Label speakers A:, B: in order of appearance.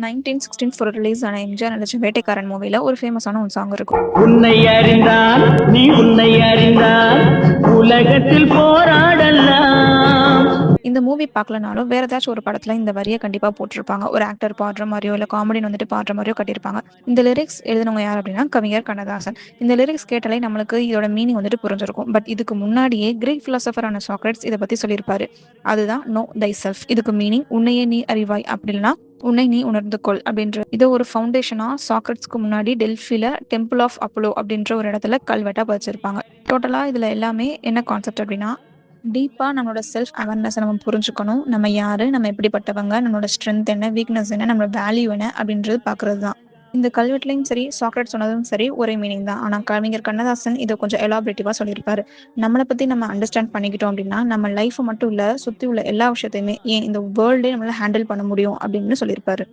A: 1964 release ஆன எம்ஜிஆர் நடிச்ச வேட்டைக்காரன் மூவில ஒரு ஃபேமஸான ஒரு சாங் இருக்கும்.
B: உன்னை அறிந்தால் நீ உன்னை அறிந்தால் உலகத்தில் போராடலாம்.
A: இந்த மூவி பார்க்கலனாலும் வேற ஏதாச்சும் ஒரு படத்துல இந்த வரிய கண்டிப்பா போட்டிருப்பாங்க. ஒரு ஆக்டர் பாடுற மாரியோ, இல்ல காமெடியன் வந்துட்டு பாடுற மாரியோ கட்டியிருப்பாங்க. இந்த லிரிக்ஸ் எழுதினவங்க யார் அப்படின்னா கவிஞர் கண்ணதாசன். இந்த லிரிக்ஸ் கேட்டாலே நம்மளுக்கு இதோட மீனிங் வந்துட்டு புரிஞ்சிருக்கும். பட் இதுக்கு முன்னாடியே கிரீக் பிலாசபரான சாக்ரட்ஸ் இதை பத்தி சொல்லியிருப்பாரு. அதுதான் நோ தை செல்ஃப். இதுக்கு மீனிங் உன்னையே நீ அறிவாய், அப்படி இல்லைன்னா உன்னை நீ உணர்ந்து கொள் அப்படின்ற இதை ஒரு ஃபவுண்டேஷனா சாக்ரட்ஸ்க்கு முன்னாடி டெல்ஃபில டெம்பிள் ஆஃப் அப்போலோ அப்படின்ற ஒரு இடத்துல கல்வெட்டா பதிச்சிருப்பாங்க. டோட்டலா இதுல எல்லாமே என்ன கான்செப்ட் அப்படின்னா டீப்பா நம்மளோட செல்ஃப் அவேர்னஸை நம்ம புரிஞ்சுக்கணும். நம்ம யாரு, நம்ம எப்படிப்பட்டவங்க, நம்மளோட ஸ்ட்ரென்த் என்ன, வீக்னஸ் என்ன, நம்மளோட வேல்யூ என்ன அப்படின்றது பார்க்கறது தான். இந்த கல்வெட்டுலையும் சரி, சாக்ரேட் சொன்னதும் சரி ஒரே மீனிங் தான். ஆனா கவிஞர் கண்ணதாசன் இதை கொஞ்சம் எலாபரேட்டிவா சொல்லியிருப்பாரு. நம்மளை பத்தி நம்ம அண்டர்ஸ்டாண்ட் பண்ணிக்கிட்டோம் அப்படின்னா நம்ம லைஃப் மட்டும் இல்ல, சுத்தி உள்ள எல்லா விஷயத்தையுமே, ஏன் இந்த வேர்ல்டே நம்மளால ஹேண்டில் பண்ண முடியும் அப்படின்னு சொல்லியிருப்பாரு.